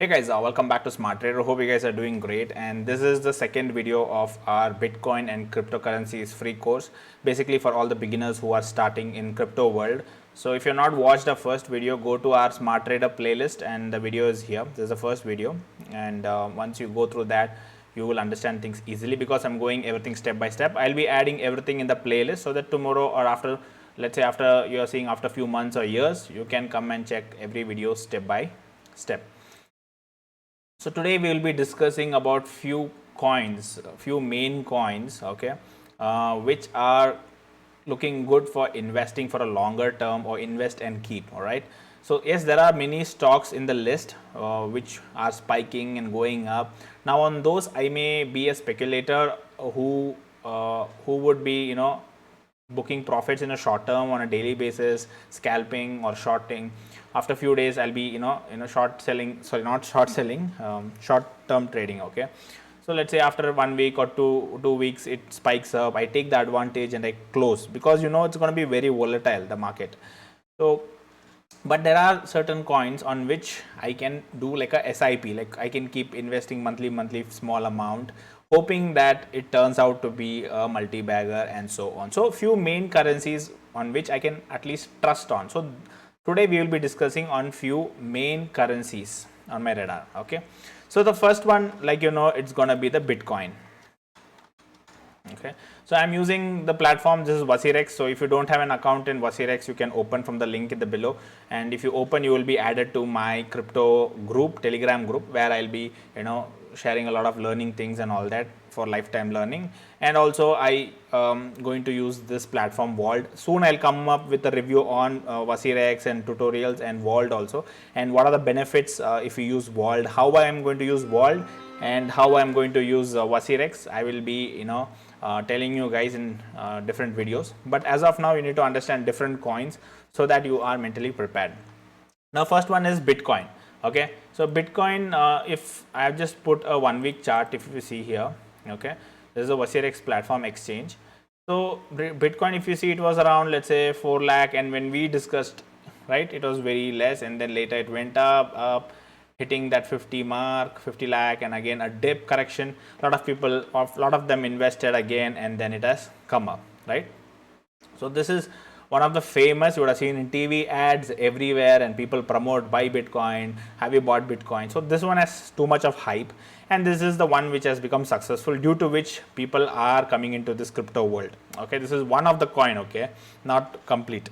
Hey guys, welcome back to Smart Trader. Hope you guys are doing great. And this is the second video of our Bitcoin and cryptocurrencies free course, basically for all the beginners who are starting in crypto world. So if you're not watched the first video, go to our Smart Trader playlist and the video is here. This is the first video, and once you go through that, you will understand things easily because I'm going everything step by step. I'll be adding everything in the playlist so that tomorrow or after, let's say after you're seeing after a few months or years, you can come and check every video step by step. So today we will be discussing about few main coins, okay, which are looking good for investing for a longer term or invest and keep. All right. So yes, there are many stocks in the list which are spiking and going up. Now on those, I may be a speculator who would be booking profits in a short term on a daily basis, scalping or shorting. After a few days, I'll be short selling. Sorry, not short selling, short term trading. Okay. So let's say after 1 week or two weeks, it spikes up. I take the advantage and I close because it's going to be very volatile, the market. So, but there are certain coins on which I can do like a SIP, like I can keep investing monthly small amount, hoping that it turns out to be a multi-bagger and so on. So few main currencies on which I can at least trust on. So today we will be discussing on few main currencies on my radar. Okay. So the first one, like it's gonna be the Bitcoin. Okay. So I'm using the platform. This is Wasirex. So if you don't have an account in Wasirex, you can open from the link in the below. And if you open, you will be added to my crypto group, Telegram group, where I'll be, sharing a lot of learning things and all that for lifetime learning. And also I going to use this platform Vault. Soon I'll come up with a review on Wasirex and tutorials and Vault also. And what are the benefits if you use Vault, how I am going to use Vault and how I'm going to use Wasirex. I will be, telling you guys in different videos. But as of now, you need to understand different coins so that you are mentally prepared. Now, first one is Bitcoin. Okay, so Bitcoin, if I have just put a 1 week chart, if you see here, okay, this is a Wasirex platform exchange. So Bitcoin, if you see, it was around, let's say 4 lakh, and when we discussed, right, it was very less, and then later it went up, hitting that 50 mark, 50 lakh, and again a dip correction. A lot of them invested again, and then it has come up, right? So this is one of the famous, you would have seen in TV ads everywhere, and people promote buy Bitcoin, have you bought Bitcoin? So this one has too much of hype, and this is the one which has become successful, due to which people are coming into this crypto world. Okay, this is one of the coin, okay, not complete.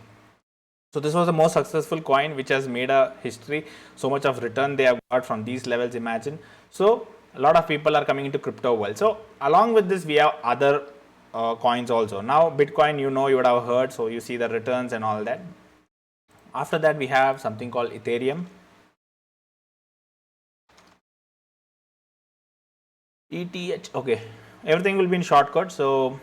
So this was the most successful coin which has made a history. So much of return they have got from these levels, imagine. So a lot of people are coming into crypto world. So along with this, we have other coins also. Now Bitcoin, you would have heard, so you see the returns and all that. After that, we have something called Ethereum. ETH, okay, everything will be in shortcut. So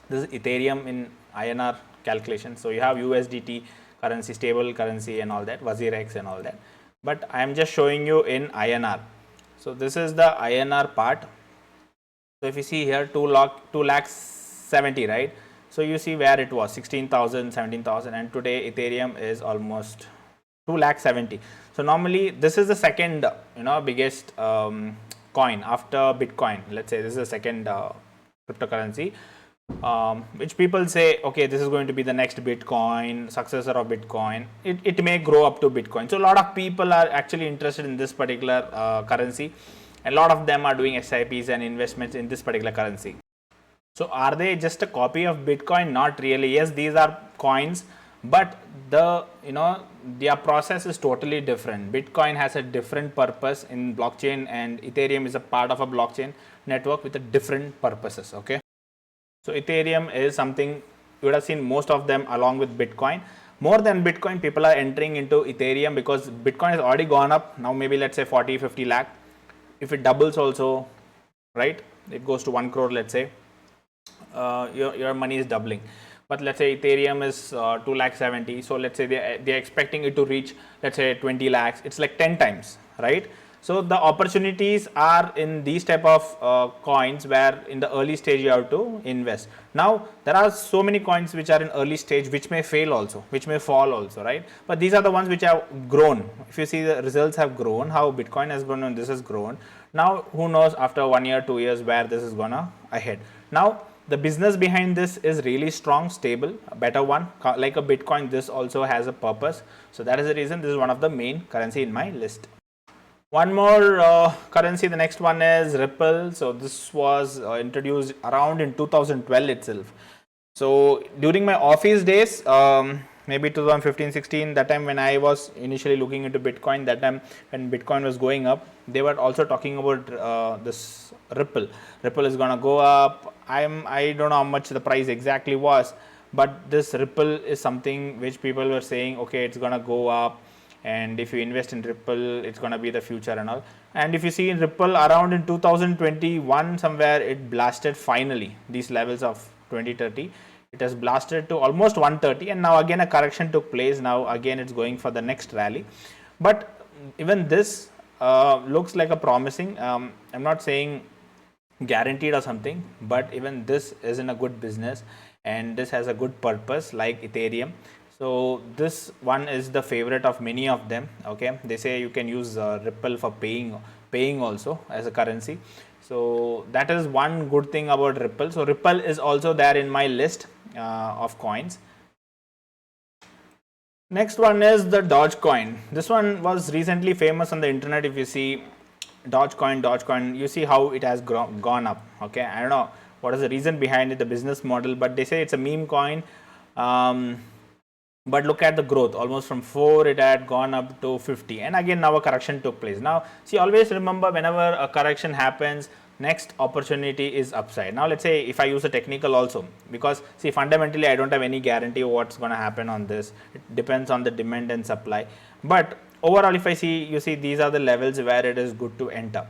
this is Ethereum in INR calculation. So you have USDT currency, stable currency and all that, Wasirex and all that. But I am just showing you in INR. So this is the INR part. So if you see here, 2 lakh 70, right? So you see where it was 16,000, 17,000, and today Ethereum is almost 2 lakh 70. So normally this is the second, biggest coin after Bitcoin. Let's say this is the second cryptocurrency. Which people say, okay, this is going to be the next Bitcoin, successor of Bitcoin. It may grow up to Bitcoin. So a lot of people are actually interested in this particular currency. A lot of them are doing SIPs and investments in this particular currency. So are they just a copy of Bitcoin? Not really. Yes, these are coins, but their process is totally different. Bitcoin has a different purpose in blockchain, and Ethereum is a part of a blockchain network with a different purposes. Okay. So Ethereum is something you would have seen most of them along with Bitcoin. More than Bitcoin, people are entering into Ethereum because Bitcoin has already gone up. Now maybe let's say 40, 50 lakh. If it doubles also, right, it goes to 1 crore, let's say, your money is doubling. But let's say Ethereum is 2 lakh 70. So let's say they're expecting it to reach, let's say 20 lakhs. It's like 10 times, right? So the opportunities are in these type of coins where in the early stage you have to invest. Now there are so many coins which are in early stage which may fail also, which may fall also, right? But these are the ones which have grown. If you see the results have grown, how Bitcoin has grown and this has grown. Now who knows after 1 year, 2 years where this is gonna ahead. Now the business behind this is really strong, stable, a better one. Like a Bitcoin, this also has a purpose. So that is the reason this is one of the main currency in my list. One more currency, the next one is Ripple. So this was introduced around in 2012 itself. So during my office days, maybe 2015-16, that time when I was initially looking into Bitcoin, that time when Bitcoin was going up, they were also talking about this Ripple. Ripple is gonna go up. I don't know how much the price exactly was, but this Ripple is something which people were saying, okay, it's gonna go up, and if you invest in Ripple, it's gonna be the future and all. And if you see in Ripple around in 2021 somewhere, it blasted finally these levels of 2030. It has blasted to almost 130, and now again a correction took place. Now again it's going for the next rally, but even this looks like a promising. I'm not saying guaranteed or something, but even this is in a good business and this has a good purpose like Ethereum. So this one is the favorite of many of them. Okay, they say you can use Ripple for paying also as a currency. So that is one good thing about Ripple. So Ripple is also there in my list of coins. Next one is the Dogecoin. This one was recently famous on the internet. If you see Dogecoin, you see how it has gone up. Okay, I don't know what is the reason behind it, the business model, but they say it's a meme coin. But look at the growth, almost from 4 it had gone up to 50, and again now a correction took place. Now see, always remember whenever a correction happens, next opportunity is upside. Now let's say if I use a technical also, because see fundamentally I don't have any guarantee of what's going to happen on this. It depends on the demand and supply, but overall if I see, you see these are the levels where it is good to enter,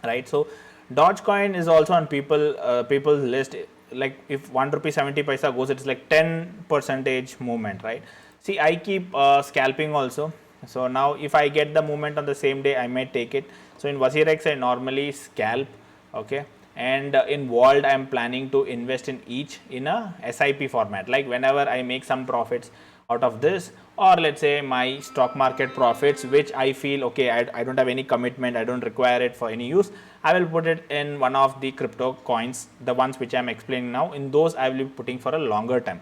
right? So Dogecoin is also on people's list. Like if 1 rupee 70 paisa goes, it's like 10% movement, right? See, I keep scalping also. So now if I get the movement on the same day, I may take it. So in WazirX I normally scalp, okay, and in Vault I am planning to invest in each in a SIP format. Like whenever I make some profits out of this, or let's say my stock market profits, which I feel okay, I don't have any commitment, I don't require it for any use, I will put it in one of the crypto coins, the ones which I am explaining now. In those I will be putting for a longer time.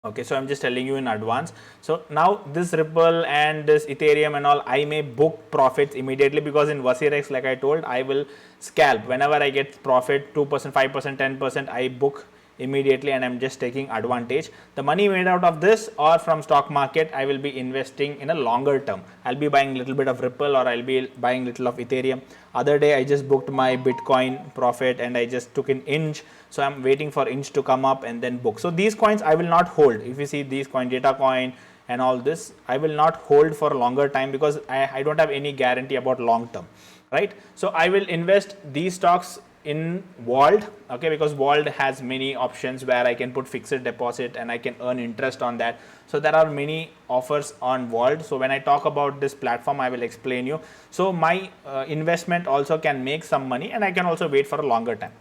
Okay, so I'm just telling you in advance. So now this Ripple and this Ethereum and all, I may book profits immediately, because in WazirX, like I told, I will scalp. Whenever I get profit 2%, 5%, 10%, I book immediately, and I'm just taking advantage. The money made out of this or from stock market, I will be investing in a longer term. I'll be buying little bit of Ripple, or I'll be buying little of Ethereum. Other day I just booked my Bitcoin profit and I just took an inch. So I'm waiting for inch to come up and then book. So these coins I will not hold. If you see these coin, Data Coin and all this, I will not hold for a longer time, because I don't have any guarantee about long term, right? So I will invest these stocks in Vault, okay, because Vault has many options where I can put fixed deposit and I can earn interest on that. So there are many offers on Vault. So when I talk about this platform, I will explain you. So my investment also can make some money, and I can also wait for a longer time.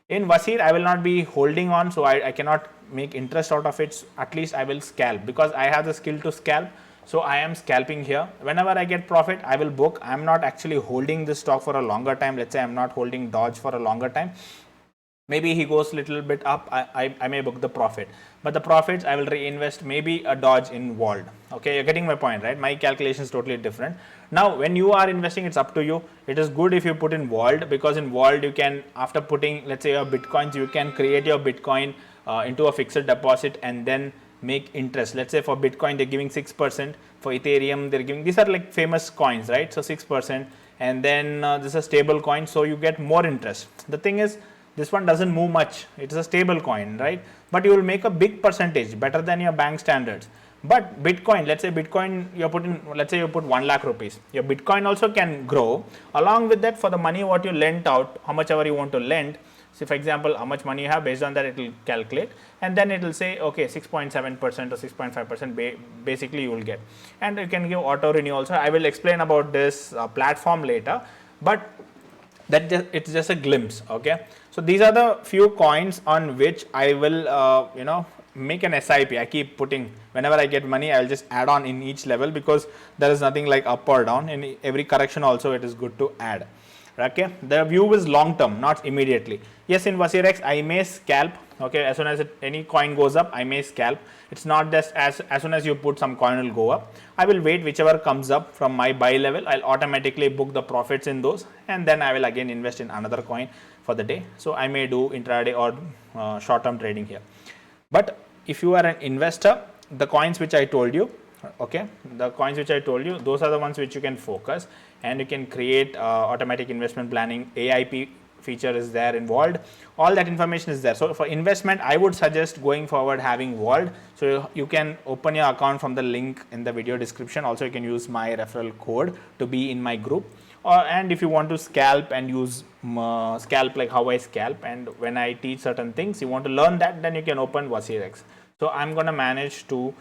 In Wazir, I will not be holding on, so I cannot make interest out of it. At least I will scalp, because I have the skill to scalp. So I am scalping here. Whenever I get profit, I will book. I am not actually holding this stock for a longer time. Let's say I am not holding Doge for a longer time. Maybe he goes little bit up, I may book the profit, but the profits I will reinvest maybe a Doge in Vault. Okay, you're getting my point, right? My calculation is totally different. Now when you are investing, it's up to you. It is good if you put in Vault, because in Vault you can, after putting let's say your Bitcoins, you can create your Bitcoin into a fixed deposit and then make interest. Let's say for Bitcoin they're giving 6%, for Ethereum they're giving, these are like famous coins, right? So 6%, and then this is a stable coin, so you get more interest. The thing is, this one doesn't move much, it is a stable coin, right? But you will make a big percentage, better than your bank standards. But Bitcoin, let's say Bitcoin, you're putting, let's say you put 1 lakh rupees, your Bitcoin also can grow. Along with that, for the money what you lent out, how much ever you want to lend, So for example, how much money you have, based on that it will calculate, and then it will say okay 6.7% or 6.5% basically you will get. And you can give auto renew also. I will explain about this platform later, but it's just a glimpse. Okay, so these are the few coins on which I will make an SIP. I keep putting, whenever I get money, I'll just add on in each level, because there is nothing like up or down. In every correction also it is good to add. Okay, the view is long term, not immediately. Yes, in WazirX I may scalp. Okay, as soon as any coin goes up, I may scalp. It's not just as soon as you put, some coin will go up. I will wait whichever comes up from my buy level. I'll automatically book the profits in those, and then I will again invest in another coin for the day. So I may do intraday or short term trading here. But if you are an investor, the coins which I told you, okay, the coins which I told you, those are the ones which you can focus, and you can create automatic investment planning. AIP feature is there involved. All that information is there. So for investment, I would suggest going forward having Vault. So you can open your account from the link in the video description. Also, you can use my referral code to be in my group. And if you want to scalp and use scalp like how I scalp, and when I teach certain things, you want to learn that, then you can open WazirX. So I'm going to manage two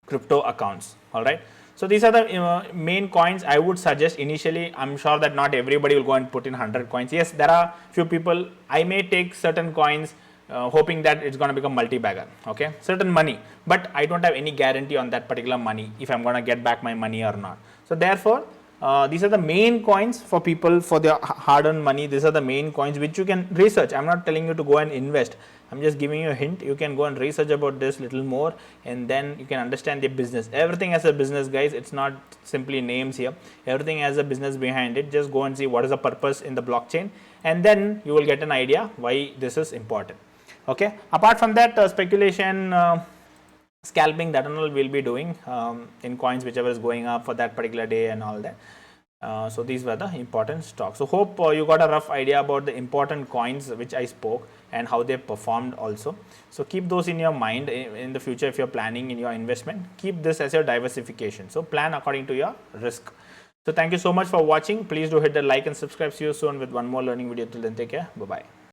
crypto accounts. All right. So these are the main coins I would suggest initially. I'm sure that not everybody will go and put in 100 coins. Yes, there are few people. I may take certain coins hoping that it's going to become multi-bagger. Okay, certain money, but I don't have any guarantee on that particular money if I'm going to get back my money or not. So therefore, these are the main coins for people, for their hard-earned money. These are the main coins which you can research. I'm not telling you to go and invest. I'm just giving you a hint. You can go and research about this little more, and then you can understand the business. Everything has a business, guys. It's not simply names here. Everything has a business behind it. Just go and see what is the purpose in the blockchain, and then you will get an idea why this is important. Okay. Apart from that, speculation, scalping, that and all we'll be doing in coins whichever is going up for that particular day and all that. So these were the important stocks. So hope you got a rough idea about the important coins which I spoke and how they performed also. So keep those in your mind in the future if you're planning in your investment. Keep this as your diversification. So plan according to your risk. So thank you so much for watching. Please do hit the like and subscribe. See you soon with one more learning video. Till then, take care. Bye-bye.